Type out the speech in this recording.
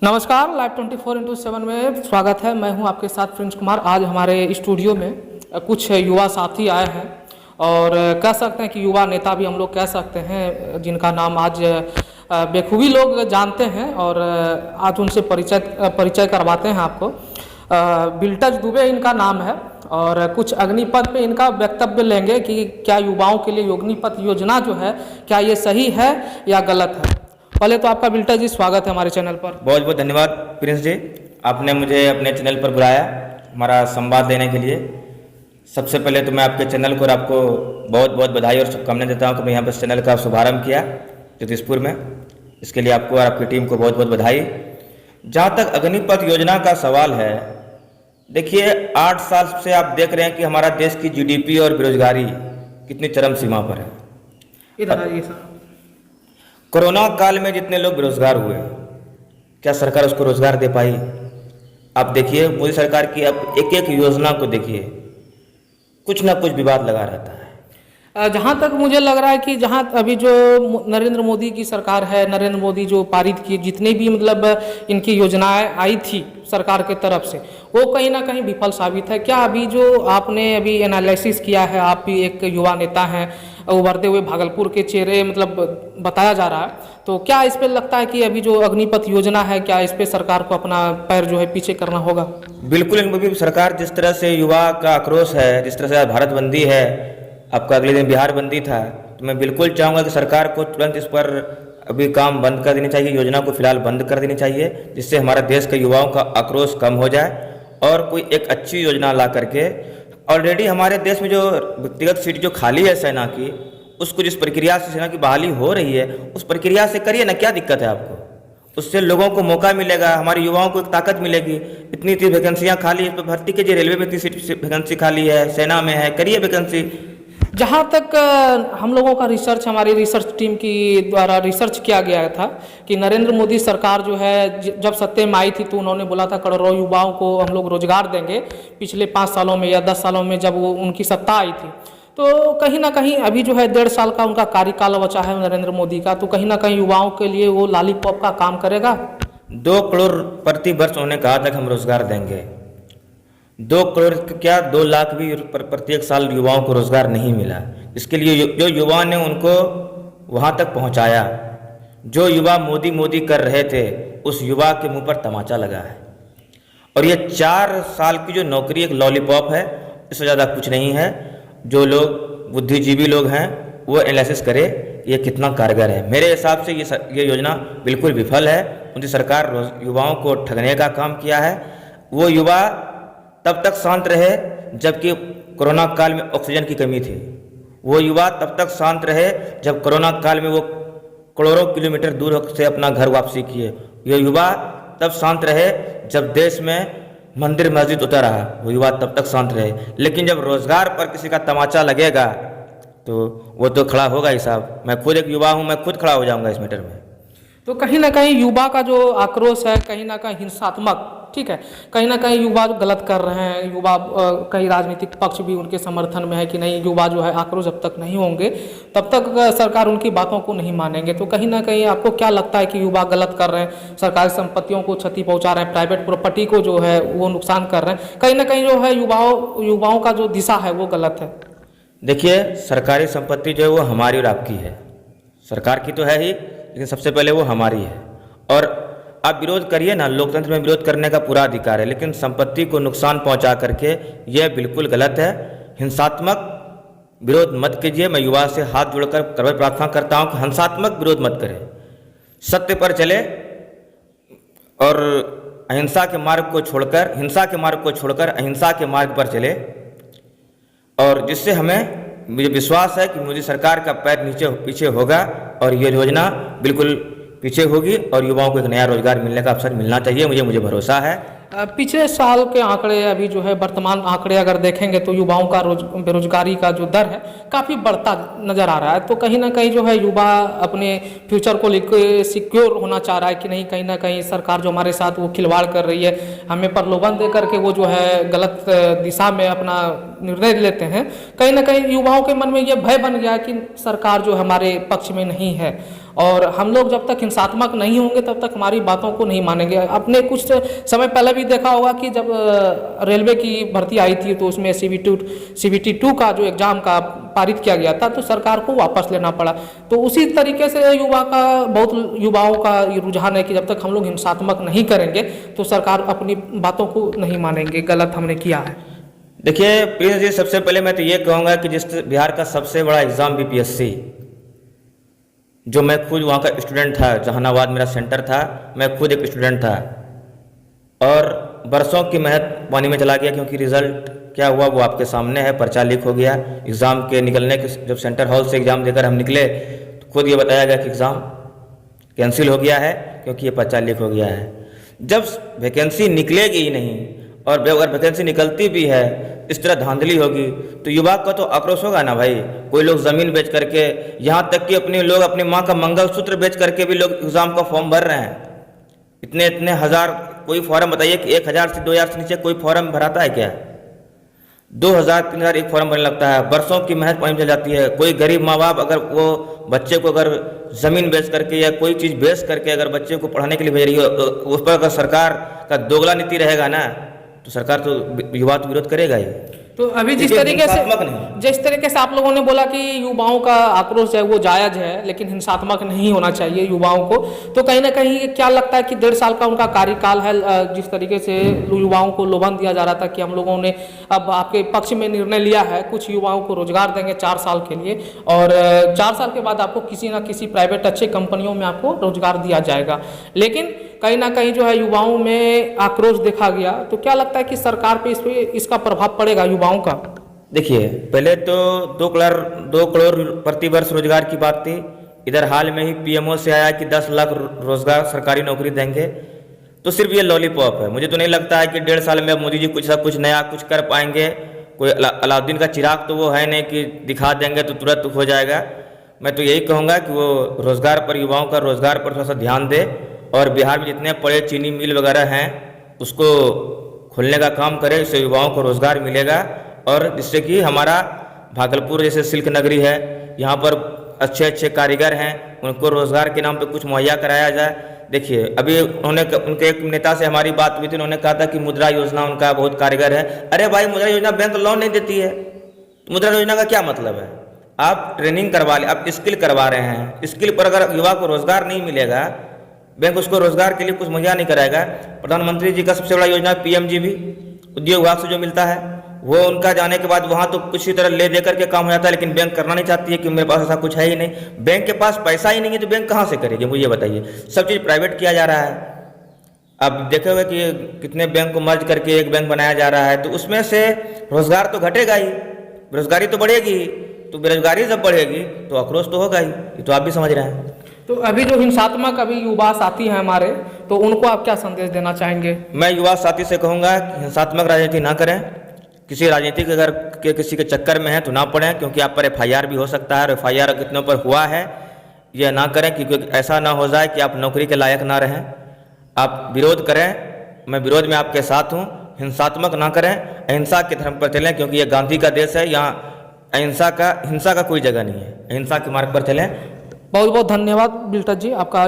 नमस्कार, live 24x7 में स्वागत है। मैं हूं आपके साथ प्रिंस कुमार। आज हमारे स्टूडियो में कुछ युवा साथी आए हैं और कह सकते हैं कि युवा नेता भी हम लोग कह सकते हैं, जिनका नाम आज बेखूबी लोग जानते हैं और आज उनसे परिचय करवाते हैं आपको। बिल्टज दुबे इनका नाम है और कुछ अग्निपथ पे इनका वक्तव्य लेंगे कि क्या युवाओं के लिए अग्निपथ योजना जो है क्या ये सही है या गलत है। पहले तो आपका बिल्टज जी स्वागत है हमारे चैनल पर। बहुत बहुत धन्यवाद प्रिंस जी, आपने मुझे अपने चैनल पर बुलाया हमारा संवाद देने के लिए। सबसे पहले तो मैं आपके चैनल को और आपको बहुत बहुत बधाई और शुभकामनाएं देता हूं कि मैं यहाँ पर चैनल का शुभारंभ किया ज्योतिषपुर में। इसके लिए आपको और आपकी टीम को बहुत बहुत बधाई। जहाँ तक अग्निपथ योजना का सवाल है, देखिए 8 साल से आप देख रहे हैं कि हमारा देश की जीडीपी और बेरोजगारी कितनी चरम सीमा पर है। इधर आइए सर। कोरोना काल में जितने लोग बेरोजगार हुए, क्या सरकार उसको रोजगार दे पाई? आप देखिए मोदी सरकार की अब एक एक योजना को देखिए, कुछ ना कुछ विवाद लगा रहता है। जहाँ तक मुझे लग रहा है कि जहाँ अभी जो नरेंद्र मोदी की सरकार है, नरेंद्र मोदी जो पारित किए जितने भी मतलब इनकी योजनाएं आई थी सरकार के तरफ से, वो कहीं ना कहीं विफल साबित है। क्या अभी जो आपने अभी एनालिसिस किया है, आप भी एक युवा नेता हैं, उभरते हुए भागलपुर के चेहरे मतलब बताया जा रहा है, तो क्या इस पे लगता है कि अभी जो अग्निपथ योजना है क्या इस पे सरकार को अपना पैर जो है पीछे करना होगा? बिल्कुल, इनकी सरकार जिस तरह से युवा का आक्रोश है, जिस तरह से आज भारत बंदी है, आपका अगले दिन बिहार बंदी था, तो मैं बिल्कुल चाहूँगा कि सरकार को तुरंत इस पर अभी काम बंद कर देनी चाहिए, योजना को फिलहाल बंद कर देनी चाहिए, जिससे हमारा देश के युवाओं का आक्रोश कम हो जाए और कोई एक अच्छी योजना ला करके। ऑलरेडी हमारे देश में जो व्यक्तिगत सीट जो खाली है सेना की, उसको जिस प्रक्रिया से सेना की बहाली हो रही है उस प्रक्रिया से करिए ना, क्या दिक्कत है आपको? उससे लोगों को मौका मिलेगा, हमारे युवाओं को एक ताकत मिलेगी। इतनी वैकेंसियाँ खाली है, इस पर भर्ती कीजिए। रेलवे में इतनी सीट वैकेंसी खाली है, सेना में है, करिए वैकेंसी। जहाँ तक हम लोगों का रिसर्च, हमारी रिसर्च टीम की द्वारा रिसर्च किया गया था कि नरेंद्र मोदी सरकार जो है जब सत्ता में आई थी तो उन्होंने बोला था करोड़ों युवाओं को हम लोग रोजगार देंगे पिछले 5 सालों में या 10 सालों में जब वो उनकी सत्ता आई थी। तो कहीं ना कहीं अभी जो है 1.5 साल का उनका कार्यकाल बचा है नरेंद्र मोदी का, तो कहीं ना कहीं युवाओं के लिए वो लॉलीपॉप का काम करेगा। 2 करोड़ प्रति वर्ष उन्होंने कहा था कि हम रोजगार देंगे। 2 करोड़ क्या 2 लाख भी प्रत्येक साल युवाओं को रोजगार नहीं मिला। इसके लिए जो युवा ने उनको वहां तक पहुंचाया, जो युवा मोदी मोदी कर रहे थे, उस युवा के मुंह पर तमाचा लगा है। और ये 4 साल की जो नौकरी एक लॉलीपॉप है, इससे ज़्यादा कुछ नहीं है। जो लोग बुद्धिजीवी लोग हैं वो एनालिसिस करे ये कितना कारगर है। मेरे हिसाब से ये योजना बिल्कुल विफल है। उनकी सरकार युवाओं को ठगने का काम किया है। वो युवा तब तक शांत रहे जबकि कोरोना काल में ऑक्सीजन की कमी थी। वो युवा तब तक शांत रहे जब कोरोना काल में वो करोड़ों किलोमीटर दूर से अपना घर वापसी किए। ये युवा तब शांत रहे जब देश में मंदिर मस्जिद उतर रहा, वो युवा तब तक शांत रहे। लेकिन जब रोजगार पर किसी का तमाचा लगेगा तो वो तो खड़ा होगा ही साहब। मैं खुद एक युवा हूँ, मैं खुद खड़ा हो जाऊँगा इस मैटर में। तो कहीं ना कहीं युवा का जो आक्रोश है कहीं ना कहीं हिंसात्मक, ठीक है, कहीं ना कहीं युवा जो गलत कर रहे हैं, युवा कई राजनीतिक पक्ष भी उनके समर्थन में है कि नहीं, युवा जो है आक्रोश जब तक नहीं होंगे तब तक सरकार उनकी बातों को नहीं मानेंगे। तो कहीं ना कहीं आपको क्या लगता है कि युवा गलत कर रहे हैं, सरकारी संपत्तियों को क्षति पहुंचा रहे हैं, प्राइवेट प्रॉपर्टी को जो है वो नुकसान कर रहे हैं, कहीं ना कहीं जो है युवाओं का जो दिशा है वो गलत है? देखिए, सरकारी संपत्ति जो है वो हमारी और आपकी है, सरकार की तो है ही, लेकिन सबसे पहले वो हमारी है। और आप विरोध करिए ना, लोकतंत्र में विरोध करने का पूरा अधिकार है, लेकिन संपत्ति को नुकसान पहुंचा करके यह बिल्कुल गलत है। हिंसात्मक विरोध मत कीजिए। मैं युवा से हाथ जोड़कर करबद्ध प्रार्थना करता हूं कि हिंसात्मक विरोध मत करें, सत्य पर चले और अहिंसा के मार्ग को छोड़कर, हिंसा के मार्ग को छोड़कर अहिंसा के मार्ग पर चले। और जिससे हमें मुझे विश्वास है कि मोदी सरकार का पैर नीचे पीछे होगा और ये योजना बिल्कुल पीछे होगी और युवाओं को एक नया रोजगार मिलने का अवसर मिलना चाहिए। मुझे भरोसा है। पिछले साल के आंकड़े, अभी जो है वर्तमान आंकड़े अगर देखेंगे तो युवाओं का बेरोजगारी का जो दर है काफ़ी बढ़ता नज़र आ रहा है। तो कहीं ना कहीं जो है युवा अपने फ्यूचर को लेकर सिक्योर होना चाह रहा है कि नहीं, कहीं ना कहीं सरकार जो हमारे साथ वो खिलवाड़ कर रही है, हमें प्रलोभन दे करके वो जो है गलत दिशा में अपना निर्णय लेते हैं। कहीं ना कहीं युवाओं के मन में ये भय बन गया कि सरकार जो हमारे पक्ष में नहीं है और हम लोग जब तक हिंसात्मक नहीं होंगे तब तक हमारी बातों को नहीं मानेंगे। आपने कुछ समय पहले भी देखा होगा कि जब रेलवे की भर्ती आई थी तो उसमें CBT 2 का जो एग्ज़ाम का पारित किया गया था तो सरकार को वापस लेना पड़ा। तो उसी तरीके से बहुत युवाओं का ये रुझान है कि जब तक हम लोग हिंसात्मक नहीं करेंगे तो सरकार अपनी बातों को नहीं मानेंगे, गलत हमने किया है। देखिए प्रिंस जी, सबसे पहले मैं तो ये कहूँगा कि जिस बिहार का सबसे बड़ा एग्ज़ाम BPSC, जो मैं खुद वहाँ का स्टूडेंट था, जहानाबाद मेरा सेंटर था, मैं खुद एक स्टूडेंट था और बरसों की मेहनत पानी में चला गया, क्योंकि रिज़ल्ट क्या हुआ वो आपके सामने है, पर्चा लीक हो गया। एग्ज़ाम के निकलने के जब सेंटर हॉल से एग्ज़ाम देकर हम निकले तो खुद ये बताया गया कि एग्ज़ाम कैंसिल हो गया है क्योंकि ये पर्चा लीक हो गया है। जब वैकेंसी निकलेगी ही नहीं और अगर वैकेंसी निकलती भी है इस तरह धांधली होगी तो युवा का तो आक्रोश होगा ना भाई। कोई लोग ज़मीन बेच करके, यहाँ तक कि अपनी माँ का मंगलसूत्र बेच करके भी लोग एग्ज़ाम का फॉर्म भर रहे हैं। इतने हज़ार, कोई फॉर्म बताइए कि 1000 से 2000 से नीचे कोई फॉर्म भराता है क्या? 2000 3000 एक फॉर्म भरने लगता है, बरसों की मेहनत पानी में चल जाती है। कोई गरीब माँ बाप अगर वो बच्चे को अगर ज़मीन बेच करके या कोई चीज़ बेच करके अगर बच्चे को पढ़ाने के लिए भेज रही हो तो उस पर अगर सरकार का दोगला नीति रहेगा ना तो सरकार तो युवा तो विरोध करेगा ही। तो अभी जिस तरीके से आप लोगों ने बोला कि युवाओं का आक्रोश है वो जायज़ है लेकिन हिंसात्मक नहीं होना चाहिए युवाओं को, तो कहीं ना कहीं क्या लगता है कि 1.5 साल का उनका कार्यकाल है, जिस तरीके से युवाओं को लोभन दिया जा रहा था कि हम लोगों ने अब आपके पक्ष में निर्णय लिया है, कुछ युवाओं को रोजगार देंगे 4 साल के लिए और 4 साल के बाद आपको किसी ना किसी प्राइवेट अच्छे कंपनियों में आपको रोजगार दिया जाएगा। लेकिन कहीं ना कहीं जो है युवाओं में आक्रोश देखा गया, तो क्या लगता है कि सरकार पे इसका प्रभाव पड़ेगा युवाओं का? देखिए, पहले तो 2 करोड़ प्रति वर्ष रोजगार की बात थी। इधर हाल में ही PMO से आया कि 10 लाख रोजगार सरकारी नौकरी देंगे, तो सिर्फ ये लॉलीपॉप है। मुझे तो नहीं लगता है कि 1.5 साल में मोदी जी कुछ नया कुछ कर पाएंगे। कोई अलाउद्दीन का चिराग तो वो है नहीं कि दिखा देंगे तो तुरंत हो जाएगा। मैं तो यही कहूँगा कि वो रोजगार पर, युवाओं का रोजगार पर थोड़ा सा ध्यान दे और बिहार में जितने बड़े चीनी मिल वगैरह हैं उसको खोलने का काम करे, इससे युवाओं को रोजगार मिलेगा और जिससे कि हमारा भागलपुर जैसे सिल्क नगरी है, यहाँ पर अच्छे कारीगर हैं, उनको रोजगार के नाम पे कुछ मुहैया कराया जाए। देखिए, अभी उनके एक नेता से हमारी बात हुई थी, उन्होंने कहा था कि मुद्रा योजना उनका बहुत कारगर है। अरे भाई, मुद्रा योजना बैंक लोन नहीं देती है, तो मुद्रा योजना का क्या मतलब है? आप ट्रेनिंग करवा ले, आप स्किल करवा रहे हैं, स्किल पर अगर युवा को रोजगार नहीं मिलेगा, बैंक उसको रोजगार के लिए कुछ मुहैया नहीं कराएगा। प्रधानमंत्री जी का सबसे बड़ा योजना PMGB उद्योग विभाग से जो मिलता है वो उनका जाने के बाद वहाँ तो कुछ ही तरह ले दे करके काम हो जाता है, लेकिन बैंक करना नहीं चाहती है कि मेरे पास ऐसा कुछ है ही नहीं। बैंक के पास पैसा ही नहीं है तो बैंक कहाँ से करेगी, मुझे बताइए। सब चीज़ प्राइवेट किया जा रहा है। अब देखे हुए कि कितने बैंक को मर्ज करके एक बैंक बनाया जा रहा है, तो उसमें से रोजगार तो घटेगा ही, बेरोजगारी तो बढ़ेगी। तो बेरोजगारी जब बढ़ेगी तो आक्रोश तो होगा ही, ये तो आप भी समझ रहे हैं। तो अभी जो हिंसात्मक युवा साथी हैं हमारे, तो उनको आप क्या संदेश देना चाहेंगे? मैं युवा साथी से कहूँगा कि हिंसात्मक राजनीति ना करें। किसी राजनीतिक अगर किसी के चक्कर में है तो ना पड़ें, क्योंकि आप पर FIR भी हो सकता है और FIR कितने पर हुआ है यह ना करें, क्योंकि ऐसा ना हो जाए कि आप नौकरी के लायक ना रहें। आप विरोध करें, मैं विरोध में आपके साथ हूँ। हिंसात्मक ना करें, अहिंसा के धर्म पर चलें, क्योंकि ये गांधी का देश है, यहाँ हिंसा का कोई जगह नहीं है। अहिंसा के मार्ग पर चलें। बहुत बहुत धन्यवाद बिल्टर जी आपका।